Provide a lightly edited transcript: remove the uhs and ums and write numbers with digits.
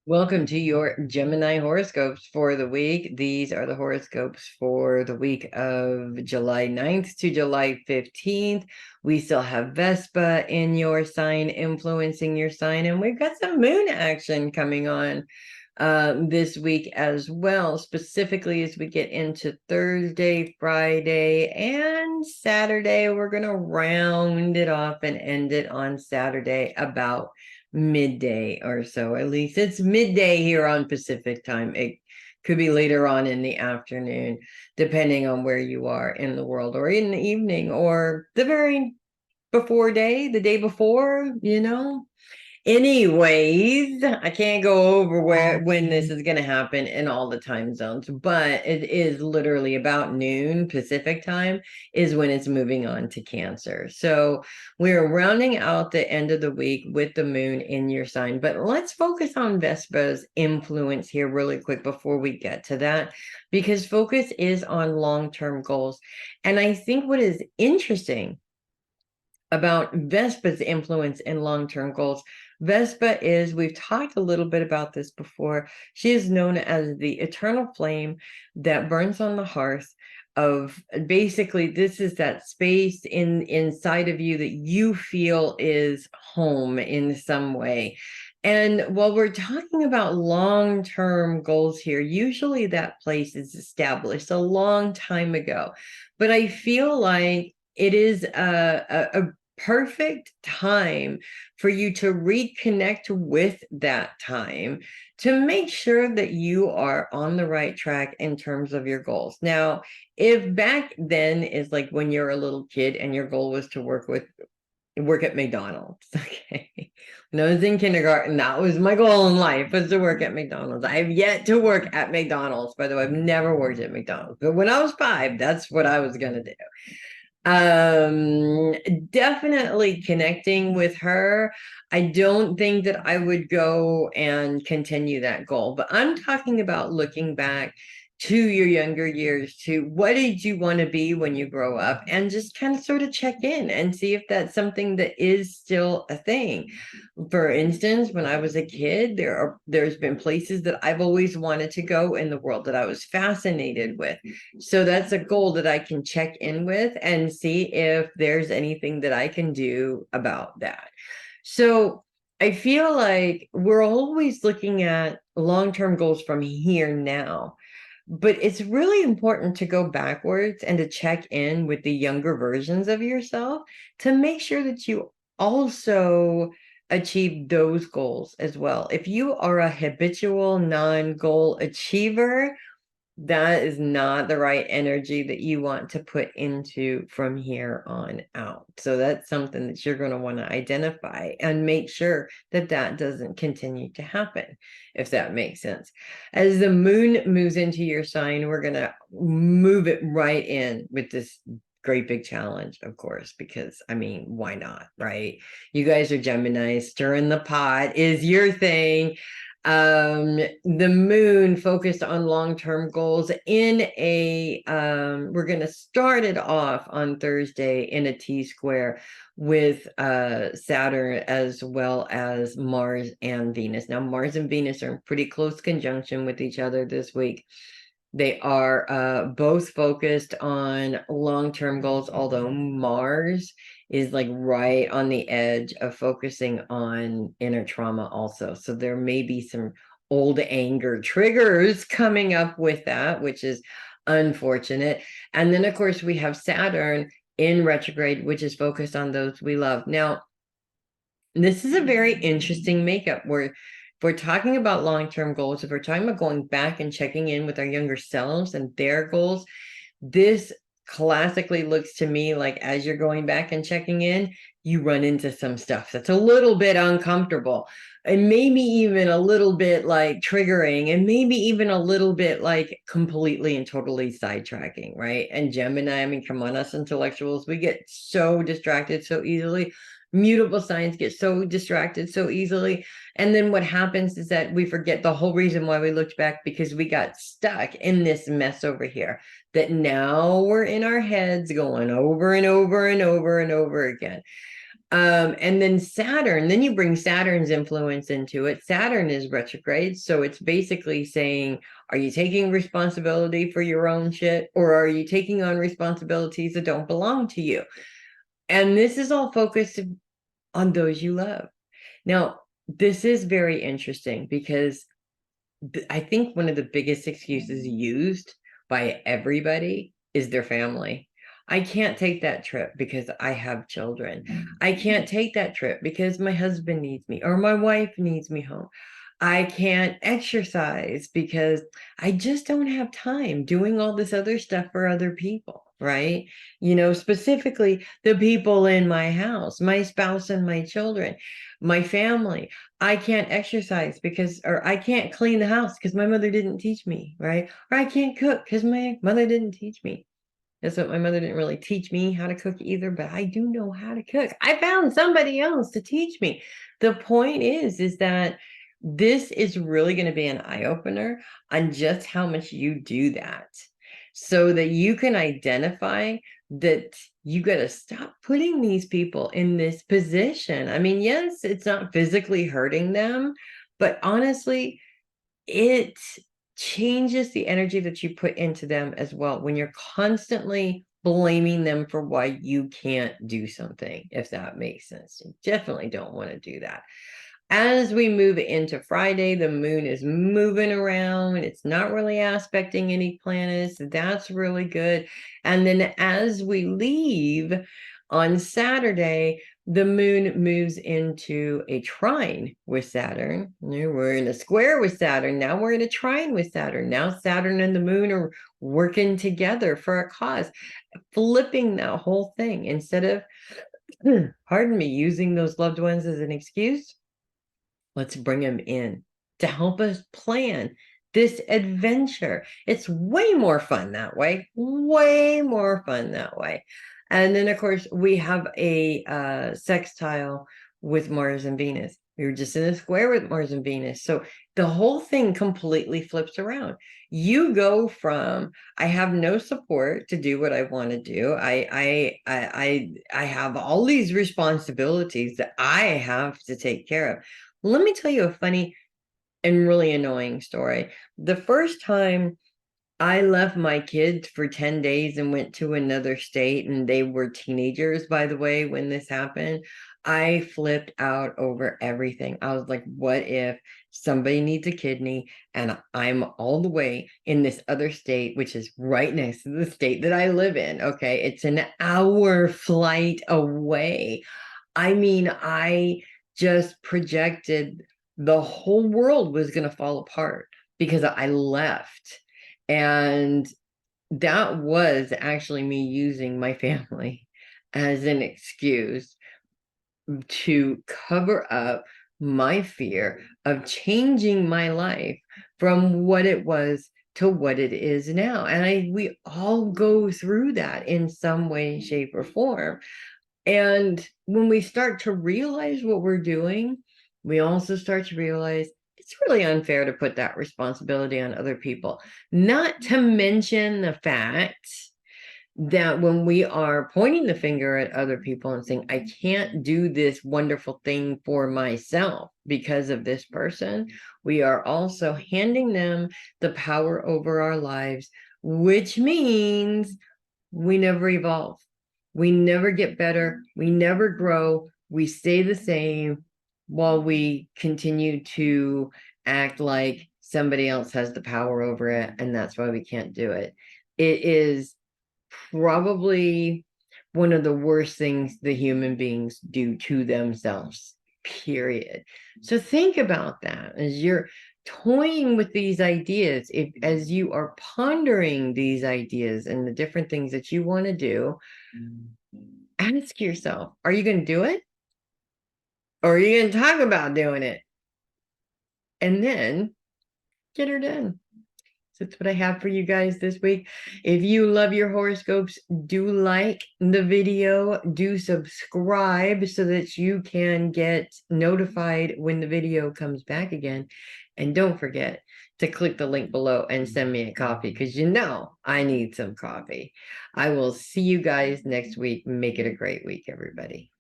Welcome to your Gemini horoscopes for the week. These are the horoscopes for the week of July 9th to July 15th. We still have Vespa in your sign, influencing your sign, and we've got some moon action coming on this week as well, specifically as we get into Thursday, Friday, and Saturday. We're going to round it off and end it on Saturday about midday or so. At least it's midday here on Pacific time. It could be later on in the afternoon, depending on where you are in the world, or in the evening, or the very before day, the day before. Anyways, I can't go over when this is going to happen in all the time zones, but it is literally about noon Pacific time is when it's moving on to Cancer. So we're rounding out the end of the week with the moon in your sign, but let's focus on Vespa's influence here really quick before we get to that, because focus is on long-term goals. And I think what is interesting about Vespa's influence in long-term goals. Vespa is, we've talked a little bit about this before, she is known as the eternal flame that burns on the hearth of, basically, this is that space inside of you that you feel is home in some way. And while we're talking about long-term goals here, usually that place is established a long time ago. But I feel like it is a perfect time for you to reconnect with that time to make sure that you are on the right track in terms of your goals. Now, if back then is like when you're a little kid and your goal was to work at McDonald's, okay. When I was in kindergarten, that was my goal in life, was to work at McDonald's. I have yet to work at McDonald's, by the way. I've never worked at McDonald's, but when I was 5, that's what I was gonna do. Definitely connecting with her. I don't think that I would go and continue that goal, but I'm talking about looking back to your younger years, to what did you want to be when you grow up, and just kind of sort of check in and see if that's something that is still a thing. For instance, when I was a kid, there's been places that I've always wanted to go in the world that I was fascinated with. So that's a goal that I can check in with and see if there's anything that I can do about that. So I feel like we're always looking at long-term goals from here now, but it's really important to go backwards and to check in with the younger versions of yourself to make sure that you also achieve those goals as well. If you are a habitual non-goal achiever, that is not the right energy that you want to put into from here on out. So that's something that you're going to want to identify and make sure that that doesn't continue to happen, if that makes sense. As the moon moves into your sign, we're going to move it right in with this great big challenge, of course, because I mean, why not, right? You guys are Gemini, stirring the pot is your thing. The moon focused on long-term goals in a we're going to start it off on Thursday in a T-square with Saturn as well as Mars and Venus. Now Mars and Venus are in pretty close conjunction with each other this week. They are both focused on long-term goals, although Mars is like right on the edge of focusing on inner trauma also. So there may be some old anger triggers coming up with that, which is unfortunate. And then, of course, we have Saturn in retrograde, which is focused on those we love. Now, this is a very interesting makeup where if we're talking about long-term goals, if we're talking about going back and checking in with our younger selves and their goals, this classically looks to me like as you're going back and checking in, you run into some stuff that's a little bit uncomfortable and maybe even a little bit like triggering and maybe even a little bit like completely and totally sidetracking, right? And Gemini, I mean, come on, us intellectuals, we get so distracted so easily. Mutable signs get so distracted so easily. And then what happens is that we forget the whole reason why we looked back, because we got stuck in this mess over here that now we're in our heads going over and over and over and over again. And then Saturn, then you bring Saturn's influence into it. Saturn is retrograde. So it's basically saying, are you taking responsibility for your own shit, or are you taking on responsibilities that don't belong to you? And this is all focused on those you love. Now, this is very interesting because I think one of the biggest excuses used by everybody is their family. I can't take that trip because I have children. I can't take that trip because my husband needs me or my wife needs me home. I can't exercise because I just don't have time doing all this other stuff for other people, right? Specifically the people in my house, my spouse and my children, my family. I can't exercise or I can't clean the house because my mother didn't teach me, right? Or I can't cook because my mother didn't teach me. That's what my mother didn't really teach me how to cook either, but I do know how to cook. I found somebody else to teach me. The point is that this is really going to be an eye opener on just how much you do that so that you can identify that you got to stop putting these people in this position. I mean, yes, it's not physically hurting them, but honestly, it changes the energy that you put into them as well when you're constantly blaming them for why you can't do something, if that makes sense. You definitely don't want to do that. As we move into Friday, the moon is moving around. It's not really aspecting any planets. That's really good. And then as we leave on Saturday, the moon moves into a trine with Saturn. We're in a square with Saturn. Now we're in a trine with Saturn. Now Saturn and the moon are working together for a cause, flipping that whole thing instead of, pardon me, using those loved ones as an excuse. Let's bring them in to help us plan this adventure. It's way more fun that way, way more fun that way. And then, of course, we have a sextile with Mars and Venus. We were just in a square with Mars and Venus. So the whole thing completely flips around. You go from I have no support to do what I want to do. I have all these responsibilities that I have to take care of. Let me tell you a funny and really annoying story. The first time I left my kids for 10 days and went to another state, and they were teenagers, by the way, when this happened, I flipped out over everything. I was like, what if somebody needs a kidney and I'm all the way in this other state, which is right next to the state that I live in? Okay. It's an hour flight away. I mean, I just projected the whole world was going to fall apart because I left. And that was actually me using my family as an excuse to cover up my fear of changing my life from what it was to what it is now. And we all go through that in some way, shape, or form. And when we start to realize what we're doing, we also start to realize it's really unfair to put that responsibility on other people. Not to mention the fact that when we are pointing the finger at other people and saying, I can't do this wonderful thing for myself because of this person, we are also handing them the power over our lives, which means we never evolve. We never get better. We never grow. We stay the same while we continue to act like somebody else has the power over it. And that's why we can't do it. It is probably one of the worst things the human beings do to themselves, period. So think about that as you're toying with these ideas, as you are pondering these ideas and the different things that you want to do, ask yourself, are you going to do it? Or are you going to talk about doing it? And then get her done. So that's what I have for you guys this week. If you love your horoscopes, do like the video, do subscribe so that you can get notified when the video comes back again. And don't forget to click the link below and send me a coffee because you know I need some coffee. I will see you guys next week. Make it a great week, everybody.